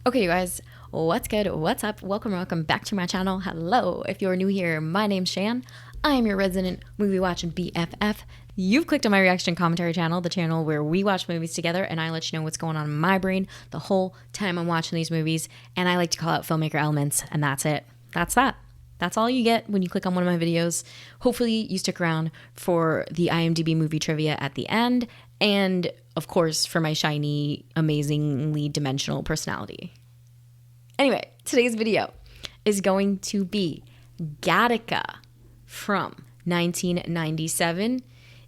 Okay, you guys, what's good? What's up? Welcome back to my channel. Hello. If you're new here, my name's Shan. I am your resident movie watching BFF. You've clicked on my reaction commentary channel, the channel where we watch movies together and I let you know what's going on in my brain the whole time I'm watching these movies. And I like to call out filmmaker elements, and that's it. That's that. That's all you get when you click on one of my videos. Hopefully you stick around for the IMDb movie trivia at the end, and of course for my shiny, amazingly dimensional personality. Anyway, today's video is going to be Gattaca from 1997.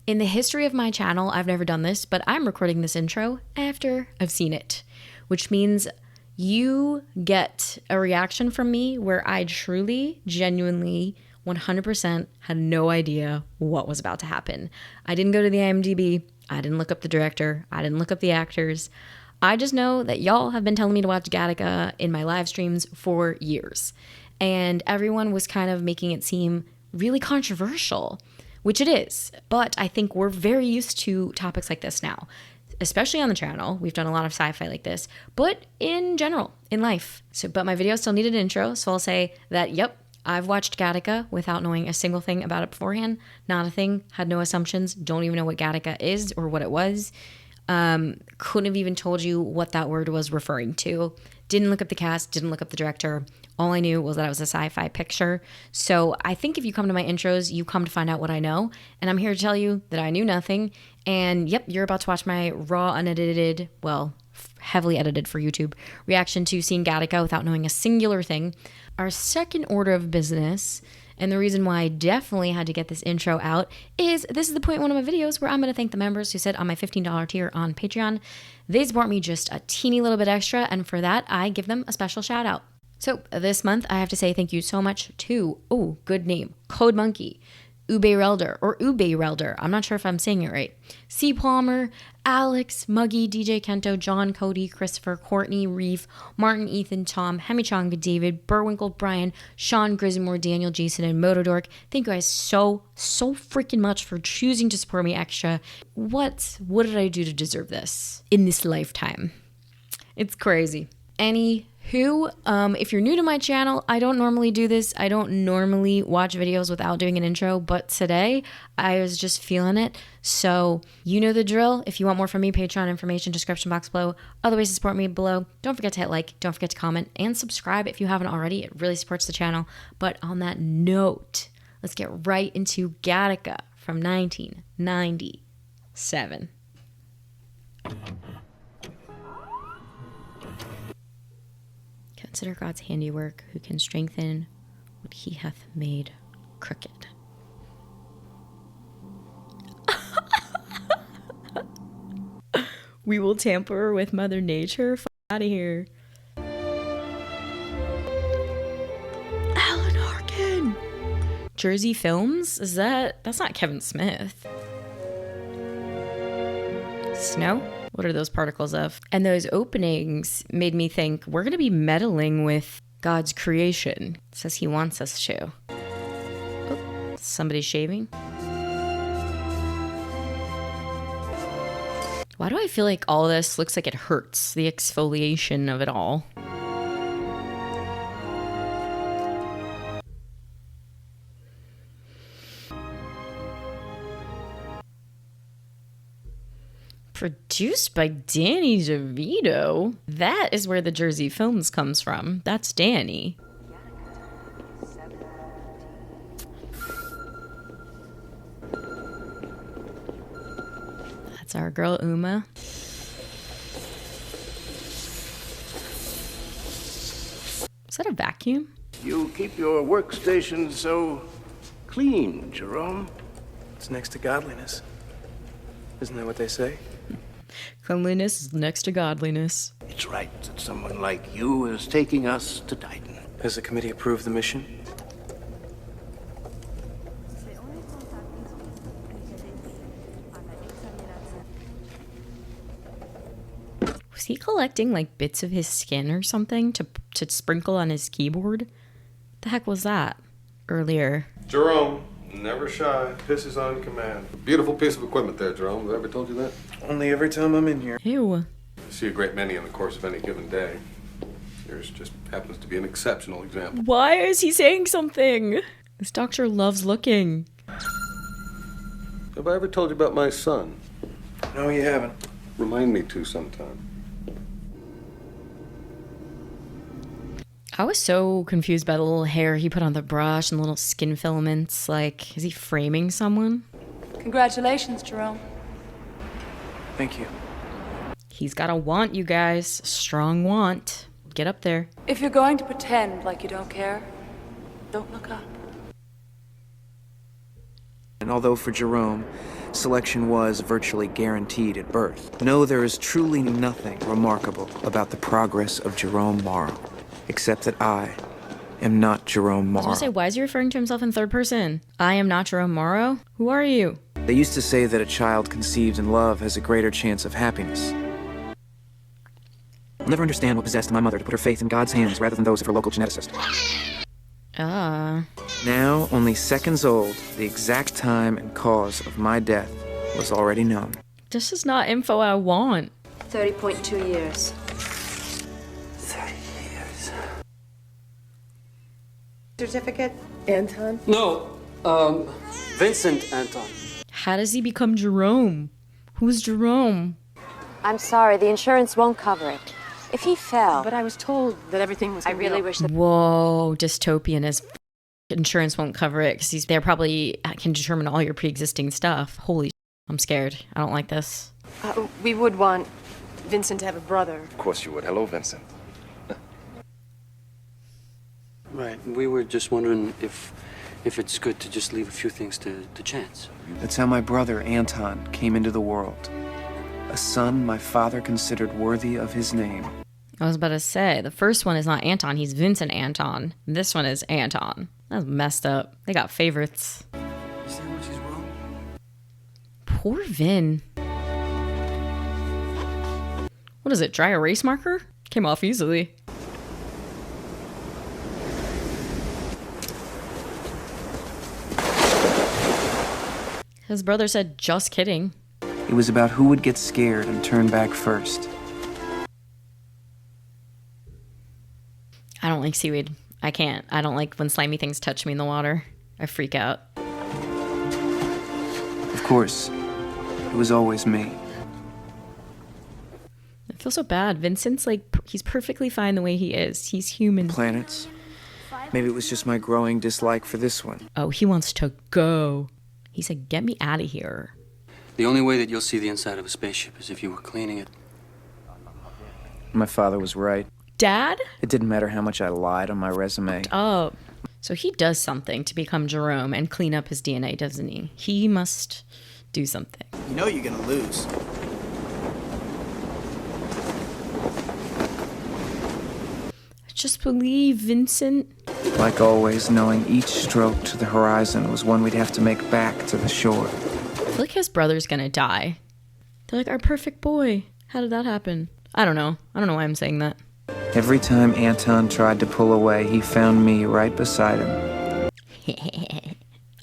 In the history of my channel, I've never done this, but I'm recording this intro after I've seen it, which means you get a reaction from me where I truly, genuinely, 100% had no idea what was about to happen. I didn't go to the IMDb. I didn't look up the director. I didn't look up the actors. I just know that y'all have been telling me to watch Gattaca in my live streams for years. And everyone was kind of making it seem really controversial, which it is. But I think we're very used to topics like this now, especially on the channel. We've done a lot of sci-fi like this, but in general, in life. But my video still needed an intro, so I'll say that, yep, I've watched Gattaca without knowing a single thing about it beforehand. Not a thing, had no assumptions, don't even know what Gattaca is or what it was. Couldn't have even told you what that word was referring to. Didn't look up the cast, didn't look up the director. All I knew was that it was a sci-fi picture. So I think if you come to my intros, you come to find out what I know. And I'm here to tell you that I knew nothing. And yep, you're about to watch my raw, unedited, well, heavily edited for YouTube, reaction to seeing Gattaca without knowing a singular thing. Our second order of business, and the reason why I definitely had to get this intro out, is this is the point in one of my videos where I'm going to thank the members who sit on my $15 tier on Patreon. They support me just a teeny little bit extra, and for that, I give them a special shout out. So this month, I have to say thank you so much to, oh, good name, Code Monkey, Ube Relder, I'm not sure if I'm saying it right, C. Palmer, Alex, Muggy, DJ Kento, John, Cody, Christopher, Courtney, Reef, Martin, Ethan, Tom, Hemichonga, David, Burwinkle, Brian, Sean, Grismore, Daniel, Jason, and Motodork. Thank you guys so freaking much for choosing to support me extra. What did I do to deserve this in this lifetime? It's crazy. Anywho, if you're new to my channel, I don't normally do this. I don't normally watch videos without doing an intro, but today I was just feeling it. So you know the drill. If you want more from me, Patreon information, description box below. Other ways to support me below. Don't forget to hit like, don't forget to comment, and subscribe if you haven't already. It really supports the channel. But on that note, let's get right into Gattaca from 1997. Consider God's handiwork, who can strengthen what he hath made crooked. We will tamper with Mother Nature. F out of here. Alan Arkin. Jersey Films? That's not Kevin Smith. Snow? What are those particles of? And those openings made me think we're going to be meddling with God's creation. It says he wants us to. Oh, somebody's shaving. Why do I feel like all this looks like it hurts? The exfoliation of it all. Produced by Danny DeVito. That is where the Jersey Films comes from. That's Danny. That's our girl Uma. Is that a vacuum? You keep your workstation so clean, Jerome. It's next to godliness. Isn't that what they say? Cleanliness is next to godliness. It's right that someone like you is taking us to Titan. Has the committee approved the mission? Was he collecting like bits of his skin or something to sprinkle on his keyboard? The heck was that earlier? Jerome, never shy, pisses on command. Beautiful piece of equipment there, Jerome. Have I ever told you that? Only every time I'm in here. Ew. I see a great many in the course of any given day. Yours just happens to be an exceptional example. Why is he saying something? This doctor loves looking. Have I ever told you about my son? No, you haven't. Remind me to sometime. I was so confused by the little hair he put on the brush and the little skin filaments. Like, is he framing someone? Congratulations, Jerome. Thank you. He's got a want, you guys. Strong want. Get up there. If you're going to pretend like you don't care, don't look up. And although for Jerome, selection was virtually guaranteed at birth, no, there is truly nothing remarkable about the progress of Jerome Morrow, except that I am not Jerome Morrow. I was gonna say, why is he referring to himself in third person? I am not Jerome Morrow? Who are you? They used to say that a child conceived in love has a greater chance of happiness. I'll never understand what possessed my mother to put her faith in God's hands rather than those of her local geneticist. Now, only seconds old, the exact time and cause of my death was already known. This is not info I want. 30.2 years. 30 years. Certificate? Anton? No, Vincent Anton. How does he become Jerome? Who's Jerome? I'm sorry, the insurance won't cover it. If he fell... But I was told that everything was... I really wish that... Whoa, dystopian as insurance won't cover it because they probably can determine all your pre-existing stuff. Holy I'm scared. I don't like this. We would want Vincent to have a brother. Of course you would. Hello, Vincent. Right, we were just wondering if it's good to just leave a few things to chance. That's how my brother, Anton, came into the world. A son my father considered worthy of his name. I was about to say, the first one is not Anton, he's Vincent Anton. This one is Anton. That's messed up. They got favorites. Is that what she's wrong? Poor Vin. What is it, dry erase marker? Came off easily. His brother said, just kidding. It was about who would get scared and turn back first. I don't like seaweed. I can't. I don't like when slimy things touch me in the water. I freak out. Of course, it was always me. I feel so bad. Vincent's like, he's perfectly fine the way he is. He's human. Planets? Maybe it was just my growing dislike for this one. Oh, he wants to go. He said, get me out of here. The only way that you'll see the inside of a spaceship is if you were cleaning it. My father was right. Dad? It didn't matter how much I lied on my resume. Oh, so he does something to become Jerome and clean up his DNA, doesn't he? He must do something. You know you're gonna lose. Just believe, Vincent. Like always, knowing each stroke to the horizon was one we'd have to make back to the shore. I feel like his brother's gonna die. They're like, our perfect boy. How did that happen? I don't know. I don't know why I'm saying that. Every time Anton tried to pull away, he found me right beside him.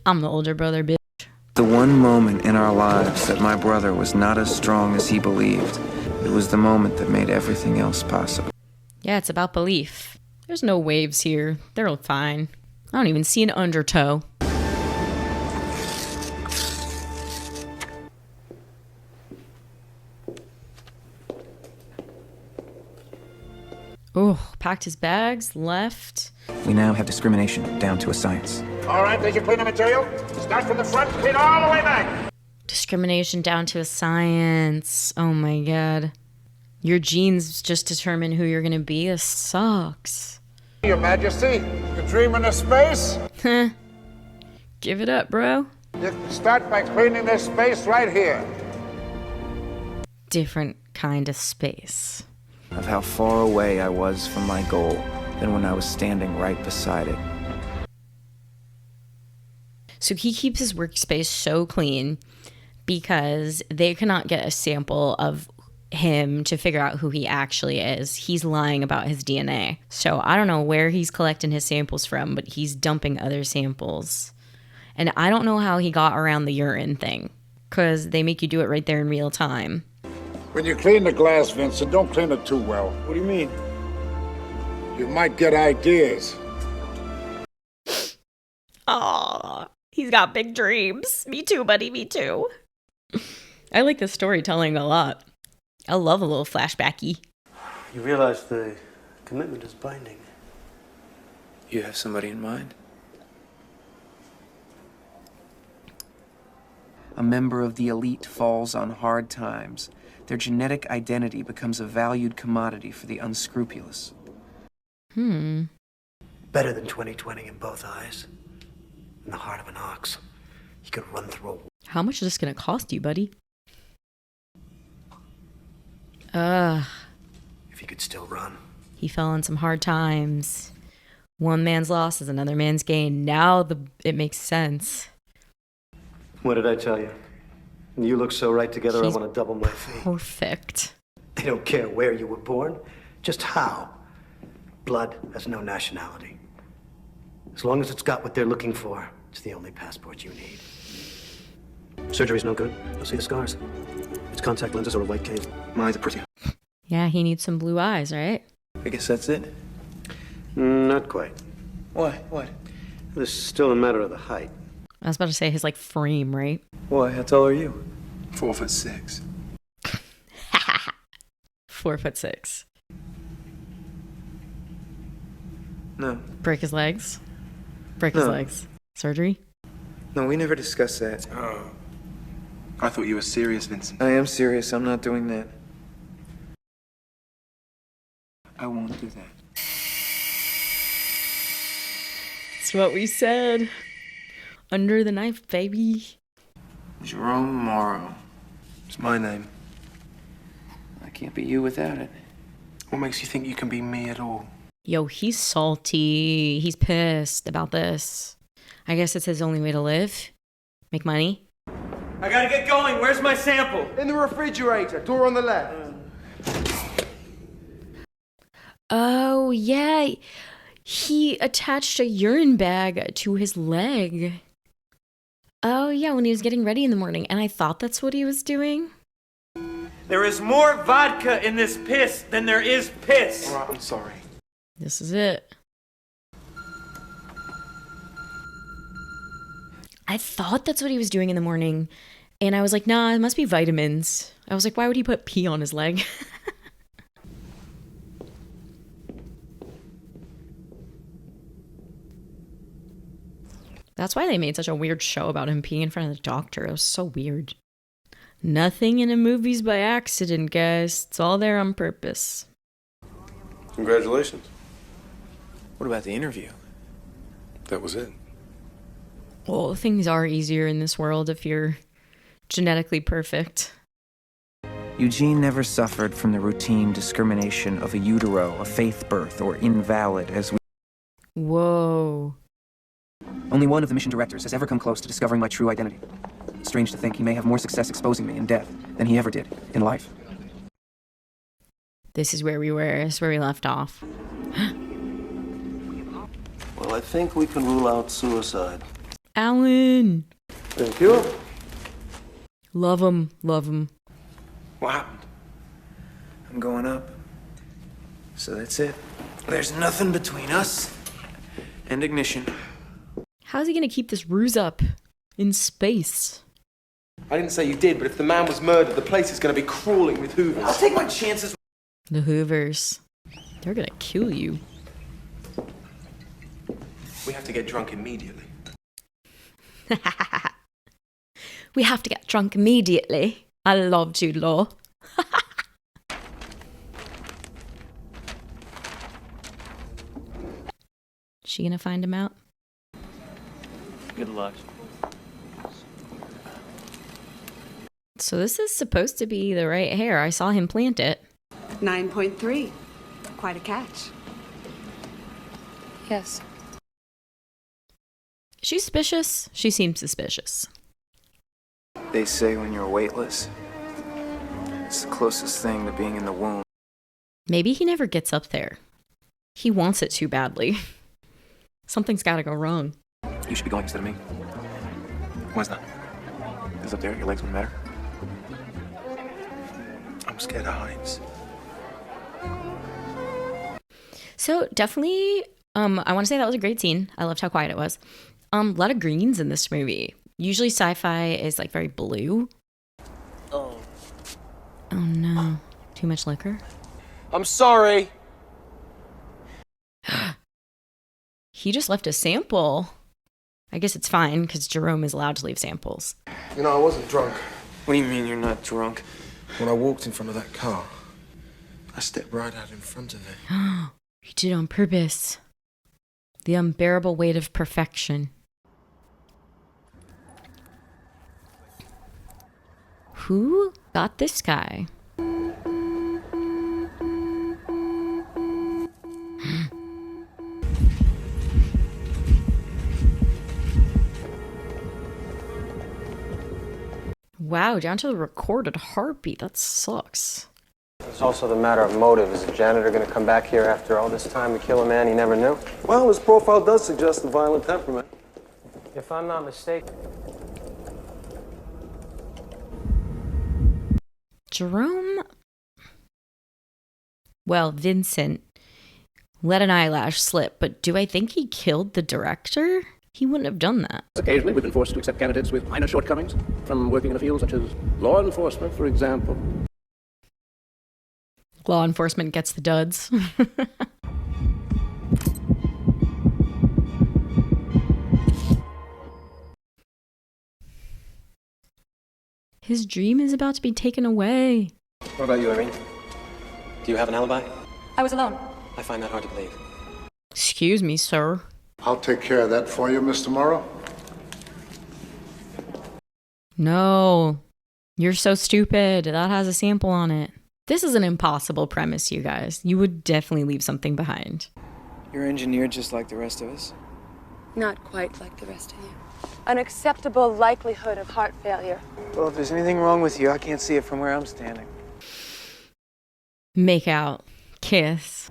I'm the older brother, bitch. The one moment in our lives that my brother was not as strong as he believed, it was the moment that made everything else possible. Yeah, it's about belief. There's no waves here. They're fine. I don't even see an undertow. Oh, packed his bags, left. We now have discrimination down to a science. All right, did you clean the material? Start from the front, clean all the way back. Discrimination down to a science. Oh my god. Your genes just determine who you're gonna be. This sucks. Your Majesty, you dreaming of space? Give it up, bro. You can start by cleaning this space right here. Different kind of space. Of how far away I was from my goal than when I was standing right beside it. So he keeps his workspace so clean because they cannot get a sample of him to figure out who he actually is. He's lying about his DNA. So I don't know where he's collecting his samples from, but he's dumping other samples. And I don't know how he got around the urine thing, because they make you do it right there in real time. When you clean the glass, Vincent, don't clean it too well. What do you mean? You might get ideas. Aw, he's got big dreams. Me too, buddy, me too. I like the storytelling a lot. I love a little flashbacky. You realize the commitment is binding. You have somebody in mind? A member of the elite falls on hard times. Their genetic identity becomes a valued commodity for the unscrupulous. Better than 20/20 in both eyes. In the heart of an ox. You could run through a... How much is this gonna cost you, buddy? If you could still run. He fell on some hard times. One man's loss is another man's gain. Now it makes sense. What did I tell you? You look so right together, He's I want to double my fee. perfect. They don't care where you were born, just how. Blood has no nationality. As long as it's got what they're looking for, it's the only passport you need. Surgery's no good. You'll see the scars. It's contact lenses or a white cave. Mine's a pretty. Yeah, he needs some blue eyes, right? I guess that's it. Not quite. What? This is still a matter of the height. I was about to say his like frame, right? Why? How tall are you? 4'6". 4'6". No. Break his legs. Break his No. legs. Surgery. No, we never discussed that. Oh. I thought you were serious, Vincent. I am serious. I'm not doing that. I won't do that. That's what we said. Under the knife, baby. Jerome Morrow. It's my name. I can't be you without it. What makes you think you can be me at all? Yo, he's salty. He's pissed about this. I guess it's his only way to live. Make money. I gotta get going. Where's my sample? In the refrigerator, door on the left. Oh, yeah. He attached a urine bag to his leg. Oh, yeah, when he was getting ready in the morning. And I thought that's what he was doing. There is more vodka in this piss than there is piss. All right, I'm sorry. This is it. I thought that's what he was doing in the morning. And I was like, nah, it must be vitamins. I was like, why would he put pee on his leg? That's why they made such a weird show about him peeing in front of the doctor. It was so weird. Nothing in a movie's by accident, guys. It's all there on purpose. Congratulations. What about the interview? That was it. Well, things are easier in this world if you're genetically perfect. Eugene never suffered from the routine discrimination of a utero, a faith birth, or invalid as we... Whoa. Only one of the mission directors has ever come close to discovering my true identity. Strange to think he may have more success exposing me in death than he ever did in life. This is where we were. This is where we left off. Well, I think we can rule out suicide. Alan. Thank you. Love him. Love him. What happened? I'm going up. So that's it. There's nothing between us and ignition. How's he gonna keep this ruse up in space? I didn't say you did, but if the man was murdered, the place is gonna be crawling with Hoovers. I'll take my chances. The Hoovers. They're gonna kill you. We have to get drunk immediately. We have to get drunk immediately. I love Jude Law. She gonna find him out? Good luck. So this is supposed to be the right hair. I saw him plant it. 9.3. Quite a catch. Yes. She's suspicious. She seems suspicious. They say when you're weightless, it's the closest thing to being in the womb. Maybe he never gets up there. He wants it too badly. Something's gotta go wrong. You should be going instead of me. Why's that? Because up there, your legs wouldn't matter. I'm scared of heights. So definitely, I want to say that was a great scene. I loved how quiet it was. A lot of greens in this movie. Usually sci-fi is like very blue. Oh no. Too much liquor? I'm sorry. He just left a sample. I guess it's fine because Jerome is allowed to leave samples. You know, I wasn't drunk. What do you mean you're not drunk? When I walked in front of that car, I stepped right out in front of it. You did it on purpose. The unbearable weight of perfection. Who got this guy? Wow, down to the recorded heartbeat. That sucks. It's also the matter of motive. Is the janitor going to come back here after all this time to kill a man he never knew? Well, his profile does suggest a violent temperament. If I'm not mistaken. Jerome? Well, Vincent let an eyelash slip, but do I think he killed the director? He wouldn't have done that. Occasionally, we've been forced to accept candidates with minor shortcomings from working in a field such as law enforcement, for example. Law enforcement gets the duds. His dream is about to be taken away. What about you, Irene? Do you have an alibi? I was alone. I find that hard to believe. Excuse me, sir. I'll take care of that for you, Mr. Morrow. No. You're so stupid. That has a sample on it. This is an impossible premise, you guys. You would definitely leave something behind. You're engineered just like the rest of us. Not quite like the rest of you. An acceptable likelihood of heart failure. Well, if there's anything wrong with you, I can't see it from where I'm standing. Make out. Kiss.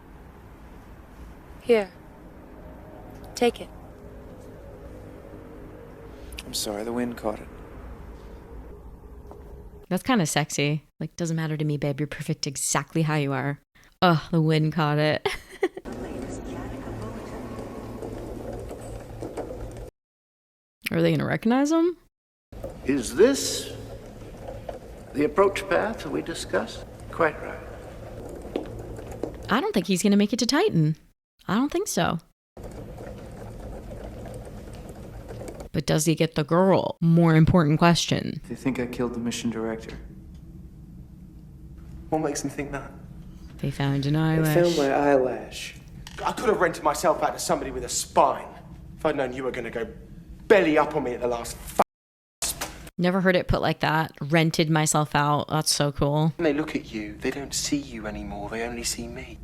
Here. Take it. I'm sorry, the wind caught it. That's kind of sexy. Like, doesn't matter to me, babe. You're perfect exactly how you are. Ugh, the wind caught it. Are they going to recognize him? Is this the approach path we discussed? Quite right. I don't think he's going to make it to Titan. I don't think so. But does he get the girl? More important question. They think I killed the mission director. What makes them think that? They found an They eyelash. found my eyelash. I could have rented myself out to somebody with a spine if I'd known you were going to go belly up on me at the last Never heard it put like that. Rented myself out. That's so cool. When they look at you, they don't see you anymore. They only see me.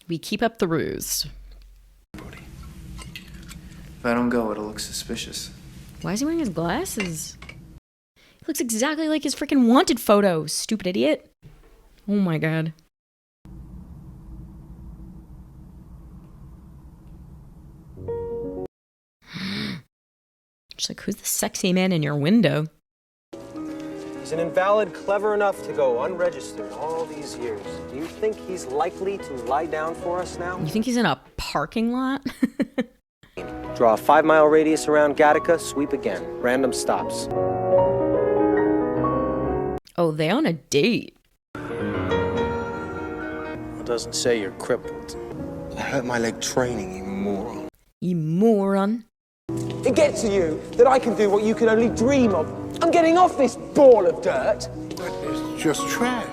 We keep up the ruse. If I don't go, it'll look suspicious. Why is he wearing his glasses? He looks exactly like his freaking wanted photo, stupid idiot. Oh my god. Just like, who's the sexy man in your window? He's an invalid clever enough to go unregistered all these years. Do you think he's likely to lie down for us now? You think he's in a parking lot? Draw a 5-mile radius around Gattaca, sweep again. Random stops. Oh, they on a date. It doesn't say you're crippled. I hurt my leg training, you moron. You moron. It gets to you that I can do what you can only dream of. I'm getting off this ball of dirt. But it's just trash.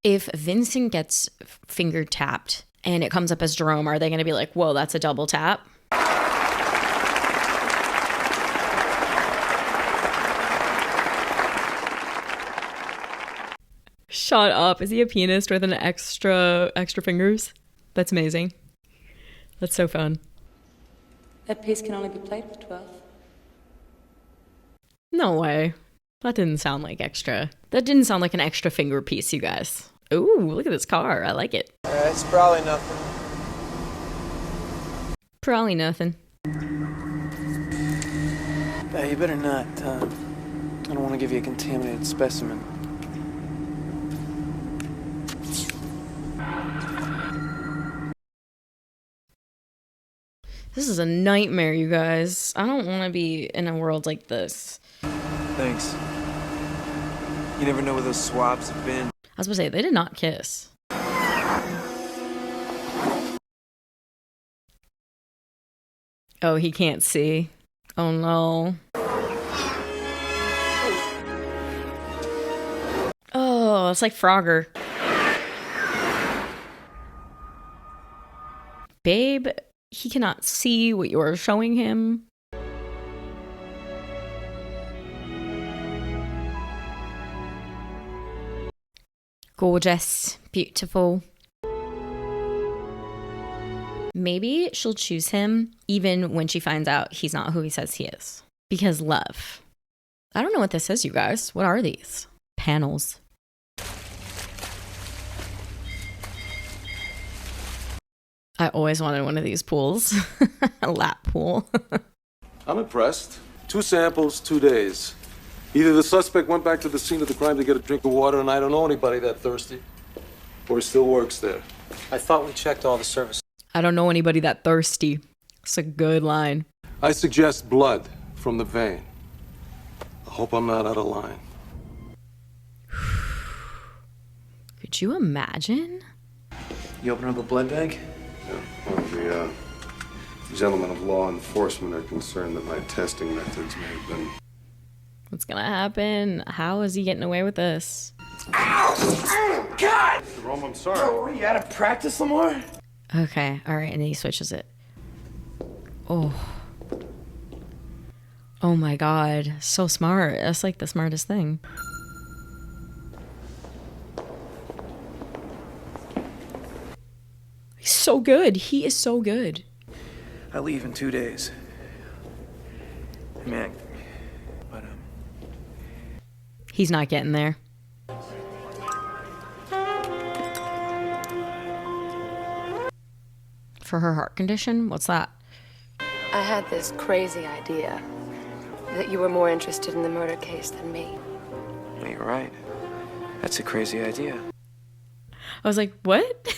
If Vincent gets finger tapped and it comes up as Jerome, are they going to be like, whoa, that's a double tap? Shut up. Is he a pianist with an extra fingers? That's amazing. That's so fun. That piece can only be played with 12. No way. That didn't sound like extra. That didn't sound like an extra finger piece, you guys. Ooh, look at this car. I like it. It's probably nothing. Probably nothing. Yeah, you better not. I don't want to give you a contaminated specimen. This is a nightmare, you guys. I don't want to be in a world like this. Thanks. You never know where those swabs have been. I was gonna say, they did not kiss. Oh, he can't see. Oh no. Oh, it's like Frogger. Babe, he cannot see what you're showing him. Gorgeous, beautiful. Maybe she'll choose him even when she finds out he's not who he says he is. Because love. I don't know what this is, you guys. What are these? Panels. I always wanted one of these pools. A lap pool. I'm impressed. 2 samples, 2 days. Either the suspect went back to the scene of the crime to get a drink of water, and I don't know anybody that thirsty, or he still works there. I thought we checked all the services. I don't know anybody that thirsty. It's a good line. I suggest blood from the vein. I hope I'm not out of line. Could you imagine? You open up a blood bank? Yeah, well, the gentlemen of law enforcement are concerned that my testing methods may have been... What's gonna happen? How is he getting away with this? Ow! Oh, God! Jerome, I'm sorry. Bro, are you out of practice some more? Okay, alright, and then he switches it. Oh. Oh my god, so smart. That's like the smartest thing. He's so good. He is so good. I leave in 2 days. Man, but he's not getting there. For her heart condition? What's that? I had this crazy idea that you were more interested in the murder case than me. you're right. That's a crazy idea. I was like, what?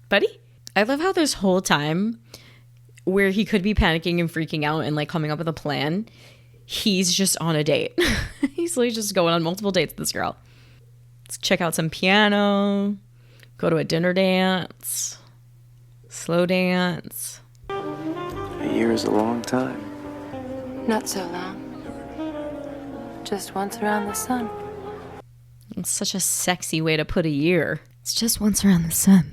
Buddy? I love how this whole time where he could be panicking and freaking out and like coming up with a plan, he's just on a date. He's like just going on multiple dates with this girl. Let's check out some piano, go to a dinner dance, slow dance. A year is a long time. Not so long. Just once around the sun. It's such a sexy way to put a year. It's just once around the sun.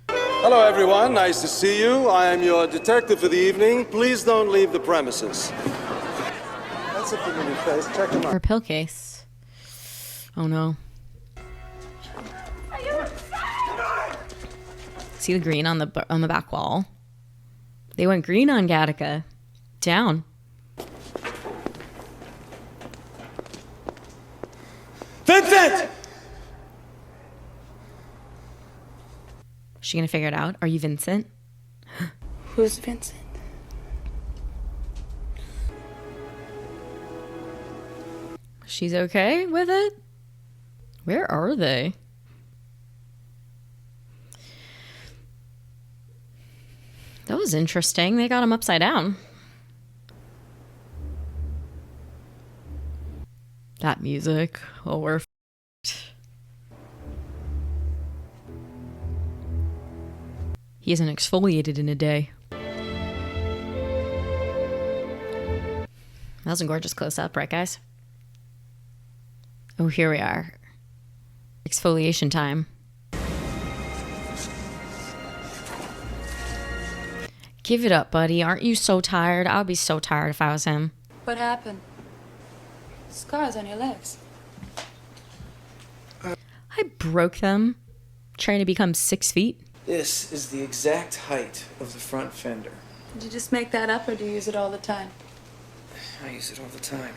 Hello, everyone. Nice to see you. I am your detective for the evening. Please don't leave the premises. That's a familiar face. Check him out. Her pill case. Oh no. See the green on the back wall? They went green on Gattaca. Down. Vincent! Is she gonna figure it out? Are you Vincent? Who's Vincent? She's okay with it? Where are they? That was interesting. They got him upside down. That music. Oh, we're f***ed. He isn't exfoliated in a day. That was a gorgeous close-up, right, guys? Oh, here we are. Exfoliation time. Give it up, buddy. Aren't you so tired? I would be so tired if I was him. What happened? Scars on your legs. I broke them trying to become 6 feet. This is the exact height of the front fender. Did you just make that up or do you use it all the time? I use it all the time.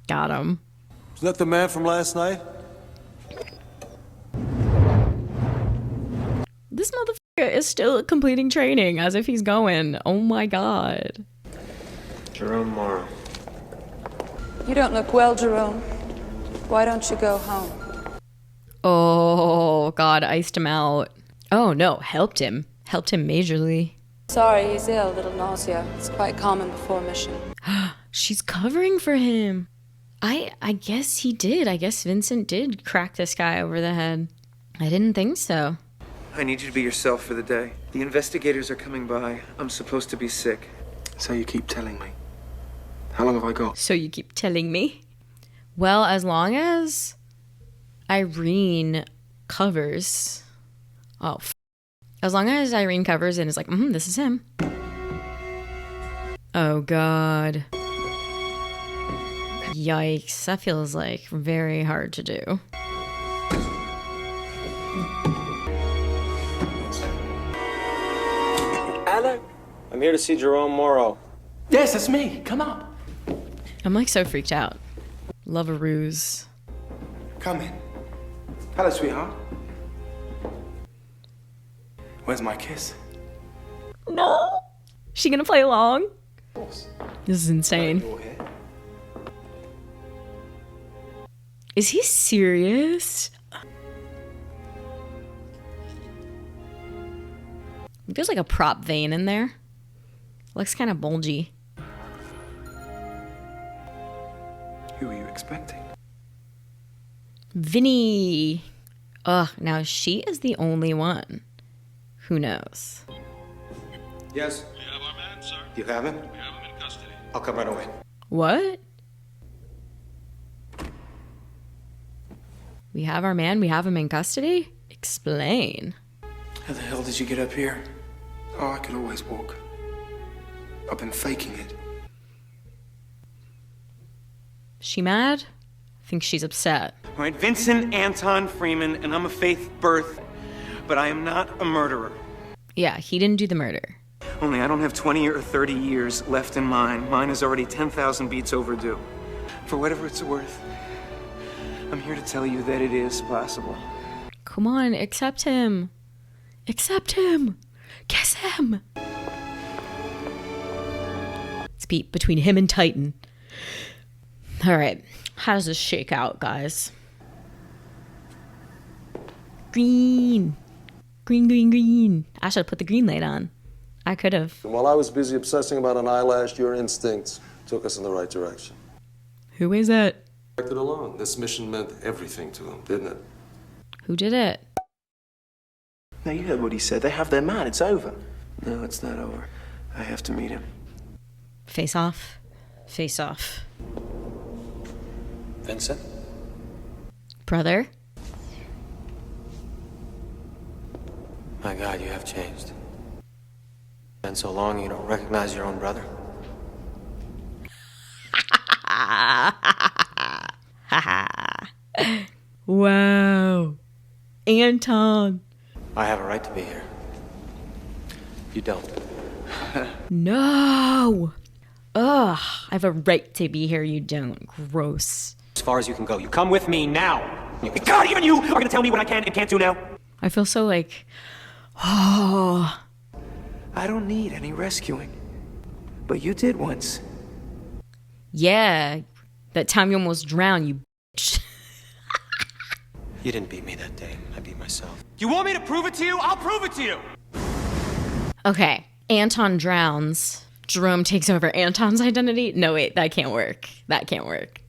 Got him. Is that the man from last night? This motherfucker is still completing training as if he's going. Oh my God. Jerome Morrow. You don't look well, Jerome. Why don't you go home? Oh God, iced him out. Oh no, helped him. Helped him majorly. Sorry, he's ill, a little nausea. It's quite common before mission. She's covering for him. I guess he did. I guess Vincent did crack this guy over the head. I didn't think so. I need you to be yourself for the day. The investigators are coming by. I'm supposed to be sick. So you keep telling me. How long have I got? So you keep telling me? Well, as long as Irene covers. Oh, as long as Irene covers and is like, this is him. Oh, God. Yikes. That feels like very hard to do. Hello? I'm here to see Jerome Morrow. Yes, that's me. Come up. I'm like so freaked out. Love a ruse. Come in. Hello, sweetheart. Where's my kiss? No. She gonna play along? Of course. This is insane. You're here. Is he serious? There's like a prop vein in there. Looks kind of bulgy. Who are you expecting? Vinny. Ugh, now she is the only one. Who knows? Yes. We have our man, sir. You have him? We have him in custody. I'll come right away. What? We have our man, we have him in custody? Explain. How the hell did you get up here? Oh, I could always walk. I've been faking it. She mad? I think she's upset. All right, Vincent Anton Freeman, and I'm a Faith Birth, but I am not a murderer. Yeah, he didn't do the murder. Only I don't have 20 or 30 years left in mine. Mine is already 10,000 beats overdue. For whatever it's worth, I'm here to tell you that it is possible. Come on, accept him. Accept him. Kiss him. It's beat between him and Titan. All right, how does this shake out, guys? Green. Green, green, green. I should have put the green light on. I could have. While I was busy obsessing about an eyelash, your instincts took us in the right direction. Who is it? Acted alone. This mission meant everything to him, didn't it? Who did it? Now, you heard what he said. They have their man. It's over. No, it's not over. I have to meet him. Face off. Face off. Vincent? Brother? My God, you have changed. Been so long you don't recognize your own brother. Wow. Anton. I have a right to be here. You don't. No. Ugh. I have a right to be here. You don't. Gross. As far as you can go. You come with me now. God, even you are going to tell me what I can and can't do now. I feel so like, oh. I don't need any rescuing. But you did once. Yeah. That time you almost drowned, you bitch. You didn't beat me that day. I beat myself. You want me to prove it to you? I'll prove it to you. Okay. Anton drowns. Jerome takes over Anton's identity. No, wait. That can't work. That can't work.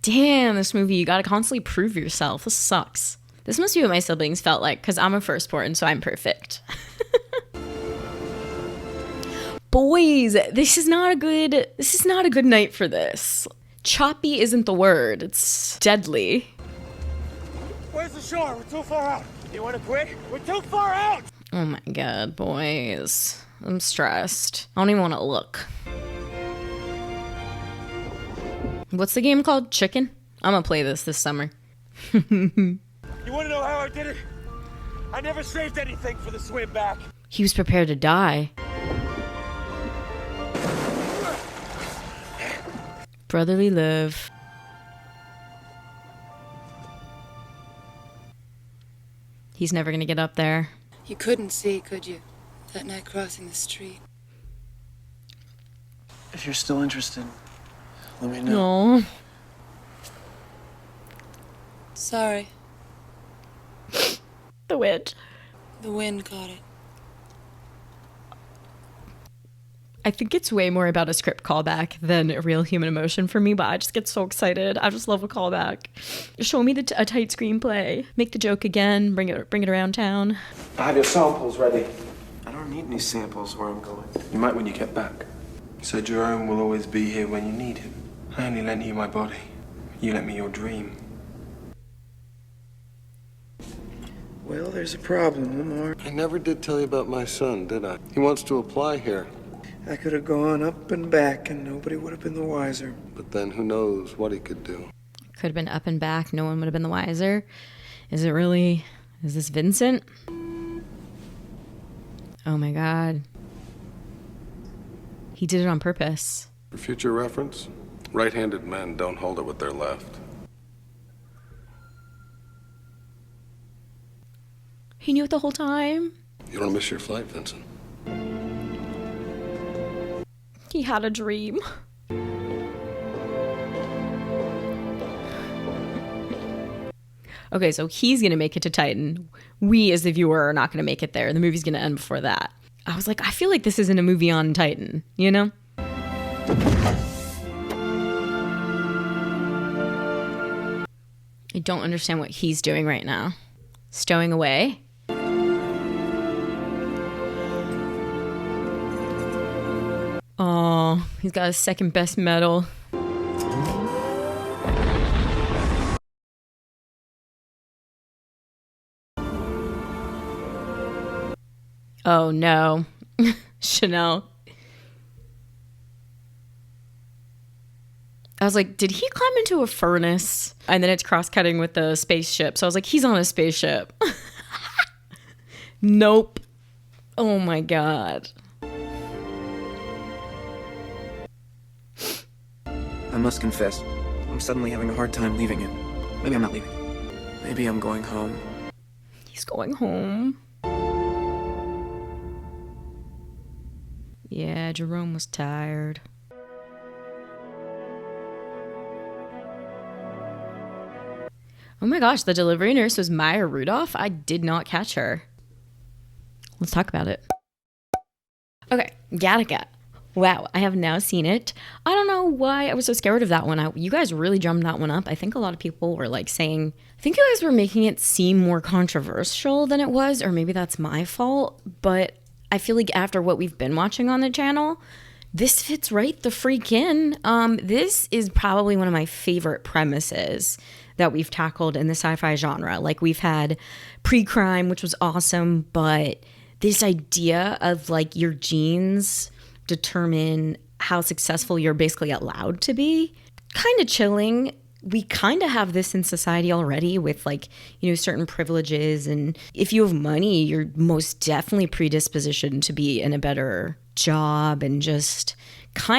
Damn, this movie. You gotta constantly prove yourself. This sucks. This must be what my siblings felt like, because I'm a firstborn, so I'm perfect. Boys, this is not a good night for this. Choppy isn't the word. It's deadly. Where's the shore? We're too far out. You want to quit? We're too far out! Oh my God, boys. I'm stressed. I don't even want to look. What's the game called? Chicken? I'm gonna play this summer. You want to know how I did it? I never saved anything for the swim back. He was prepared to die. Brotherly love. He's never gonna get up there. You couldn't see, could you? That night crossing the street. If you're still interested, let me know. No. Sorry. The witch. The wind caught it. I think it's way more about a script callback than a real human emotion for me, but I just get so excited. I just love a callback. Show me a tight screenplay. Make the joke again. Bring it around town. I have your samples ready. I don't need any samples where I'm going. You might when you get back. So Jerome will always be here when you need him. I only lent you my body. You lent me your dream. Well, there's a problem, Lamar. I never did tell you about my son, did I? He wants to apply here. I could have gone up and back and nobody would have been the wiser. But then who knows what he could do. Could have been up and back. No one would have been the wiser. Is this Vincent? Oh my God. He did it on purpose. For future reference, right-handed men don't hold it with their left. He knew it the whole time. You don't miss your flight, Vincent. He had a dream. Okay, so he's going to make it to Titan. We, as the viewer, are not going to make it there. The movie's going to end before that. I was like, I feel like this isn't a movie on Titan, you know? I don't understand what he's doing right now. Stowing away? Oh, he's got his second best medal. Oh no. Shanelle. I was like, did he climb into a furnace? And then it's cross-cutting with the spaceship. So I was like, he's on a spaceship. Nope. Oh my God. I must confess, I'm suddenly having a hard time leaving it. Maybe I'm not leaving. Maybe I'm going home. He's going home. Yeah, Jerome was tired. Oh my gosh, the delivery nurse was Maya Rudolph? I did not catch her. Let's talk about it. Okay, Gattaca. Wow, I have now seen it. I don't know why I was so scared of that one. You guys really drummed that one up. I think a lot of people were like saying, I think you guys were making it seem more controversial than it was, or maybe that's my fault. But I feel like after what we've been watching on the channel, this fits right the freak in. This is probably one of my favorite premises that we've tackled in the sci-fi genre. Like, we've had pre-crime, which was awesome, but this idea of like your genes determine how successful you're basically allowed to be, kind of chilling. We kind of have this in society already with, like, you know, certain privileges, and if you have money, you're most definitely predispositioned to be in a better job, and just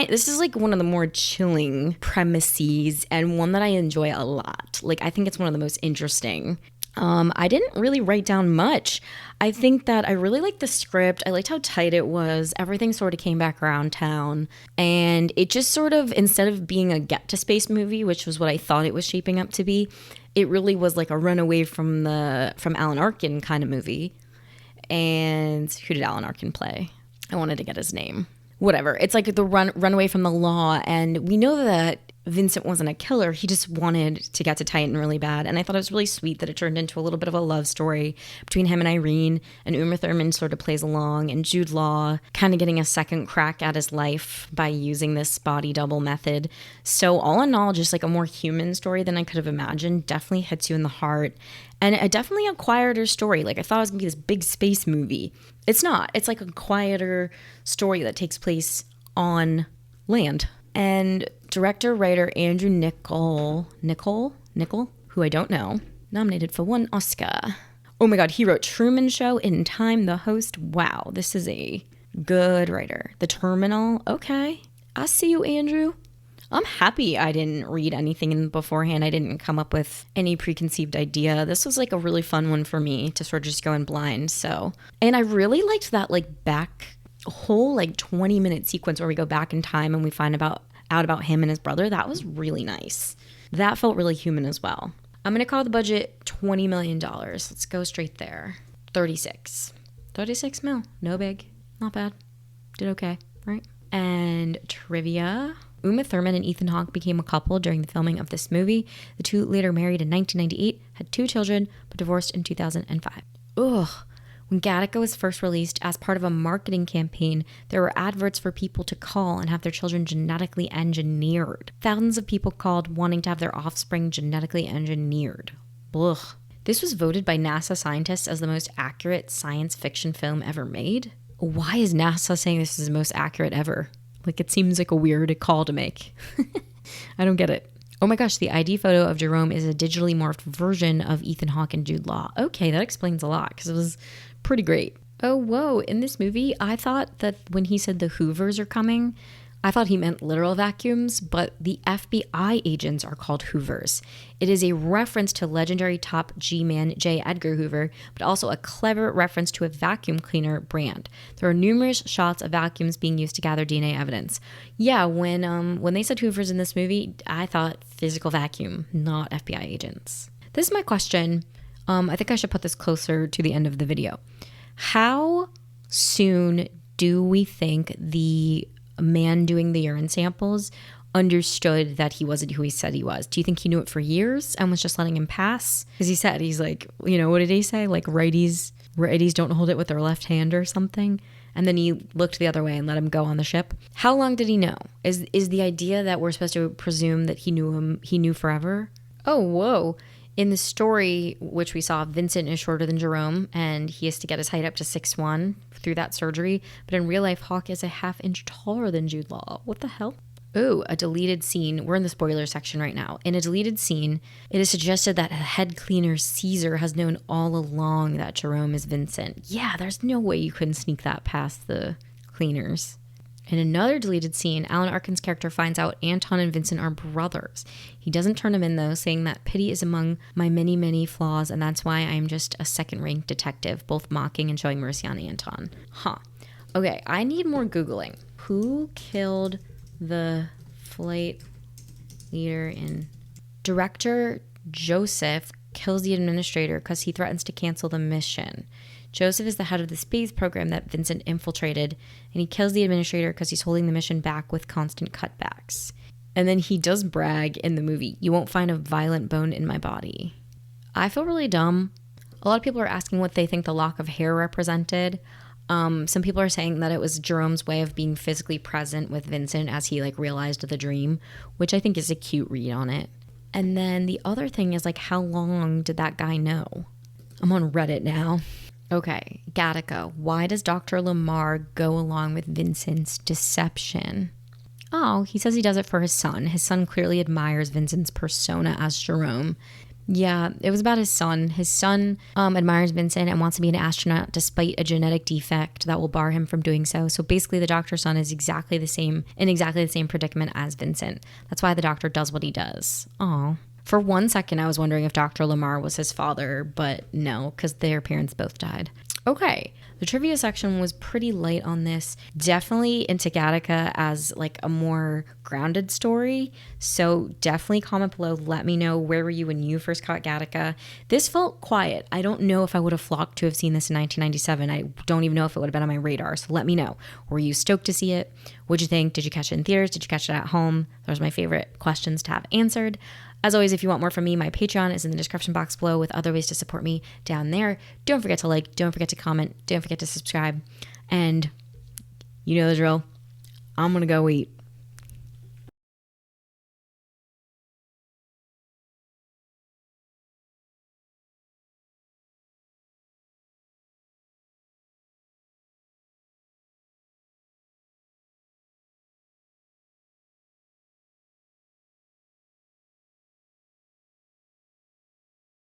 this is like one of the more chilling premises, and one that I enjoy a lot. Like, I think it's one of the most interesting. I didn't really write down much. I think that I really liked the script. I liked how tight it was. Everything sort of came back around town. And it just sort of, instead of being a get-to-space movie, which was what I thought it was shaping up to be, it really was like a runaway from Alan Arkin kind of movie. And who did Alan Arkin play? I wanted to get his name. Whatever. It's like the runaway from the law. And we know that Vincent wasn't a killer. He just wanted to get to Titan really bad. And I thought it was really sweet that it turned into a little bit of a love story between him and Irene, and Uma Thurman sort of plays along, and Jude Law kind of getting a second crack at his life by using this body double method. So all in all, just like a more human story than I could have imagined. Definitely hits you in the heart. And definitely a quieter story. Like, I thought it was going to be this big space movie. It's not. It's like a quieter story that takes place on land. And director-writer Andrew Niccol, who I don't know, nominated for 1 Oscar. Oh my God, he wrote Truman Show, In Time, The Host. Wow, this is a good writer. The Terminal, okay. I see you, Andrew. I'm happy I didn't read anything beforehand. I didn't come up with any preconceived idea. This was like a really fun one for me to sort of just go in blind. So, and I really liked that like back whole like 20-minute sequence where we go back in time and we find out about him and his brother. That was really nice. That felt really human as well. I'm going to call the budget $20 million. Let's go straight there. 36 mil. No big. Not bad. Did okay, right? And trivia. Uma Thurman and Ethan Hawke became a couple during the filming of this movie. The two later married in 1998, had 2 children, but divorced in 2005. Ugh. When Gattaca was first released as part of a marketing campaign, there were adverts for people to call and have their children genetically engineered. Thousands of people called wanting to have their offspring genetically engineered. Ugh. This was voted by NASA scientists as the most accurate science fiction film ever made. Why is NASA saying this is the most accurate ever? Like, it seems like a weird call to make. I don't get it. Oh my gosh, the ID photo of Jerome is a digitally morphed version of Ethan Hawke and Jude Law. Okay, that explains a lot because it was pretty great. Oh, whoa. In this movie, I thought that when he said the Hoovers are coming, I thought he meant literal vacuums, but the FBI agents are called Hoovers. It is a reference to legendary top G-man J. Edgar Hoover, but also a clever reference to a vacuum cleaner brand. There are numerous shots of vacuums being used to gather DNA evidence. Yeah, when they said Hoovers in this movie, I thought physical vacuum, not FBI agents. This is my question. I think I should put this closer to the end of the video. How soon do we think the man doing the urine samples understood that he wasn't who he said he was? Do you think he knew it for years and was just letting him pass? Because he said, he's like, you know, what did he say? Like righties don't hold it with their left hand or something. And then he looked the other way and let him go on the ship. How long did he know? Is the idea that we're supposed to presume that he knew forever? Oh, whoa. In the story, which we saw, Vincent is shorter than Jerome, and he has to get his height up to 6'1" through that surgery. But in real life, Hawke is a half-inch taller than Jude Law. What the hell? Oh, a deleted scene. We're in the spoiler section right now. In a deleted scene, it is suggested that head cleaner Caesar has known all along that Jerome is Vincent. Yeah, there's no way you couldn't sneak that past the cleaners. In another deleted scene, Alan Arkin's character finds out Anton and Vincent are brothers. He doesn't turn him in, though, saying that pity is among my many, many flaws, and that's why I am just a second-rank detective, both mocking and showing mercy on Anton. Huh. Okay, I need more Googling. Who killed the flight leader in... Director Joseph kills the administrator because he threatens to cancel the mission. Joseph is the head of the space program that Vincent infiltrated, and he kills the administrator because he's holding the mission back with constant cutbacks. And then he does brag in the movie, "You won't find a violent bone in my body." I feel really dumb. A lot of people are asking what they think the lock of hair represented. Some people are saying that it was Jerome's way of being physically present with Vincent as he realized the dream, which I think is a cute read on it. And then the other thing is how long did that guy know? I'm on Reddit now. Okay, Gattaca. Why does Dr. Lamar go along with Vincent's deception? Oh, he says he does it for his son. His son clearly admires Vincent's persona as Jerome. Yeah, it was about his son. His son admires Vincent and wants to be an astronaut despite a genetic defect that will bar him from doing so. So basically the doctor's son is in exactly the same predicament as Vincent. That's why the doctor does what he does. Aw. For 1 second, I was wondering if Dr. Lamar was his father, but no, because their parents both died. Okay, the trivia section was pretty light on this. Definitely into Gattaca as a more grounded story. So definitely comment below. Let me know, where were you when you first caught Gattaca? This felt quiet. I don't know if I would have flocked to have seen this in 1997. I don't even know if it would have been on my radar. So let me know. Were you stoked to see it? What'd you think? Did you catch it in theaters? Did you catch it at home? Those are my favorite questions to have answered. As always, if you want more from me, my Patreon is in the description box below with other ways to support me down there. Don't forget to like, don't forget to comment, don't forget to subscribe. And you know the drill. I'm going to go eat.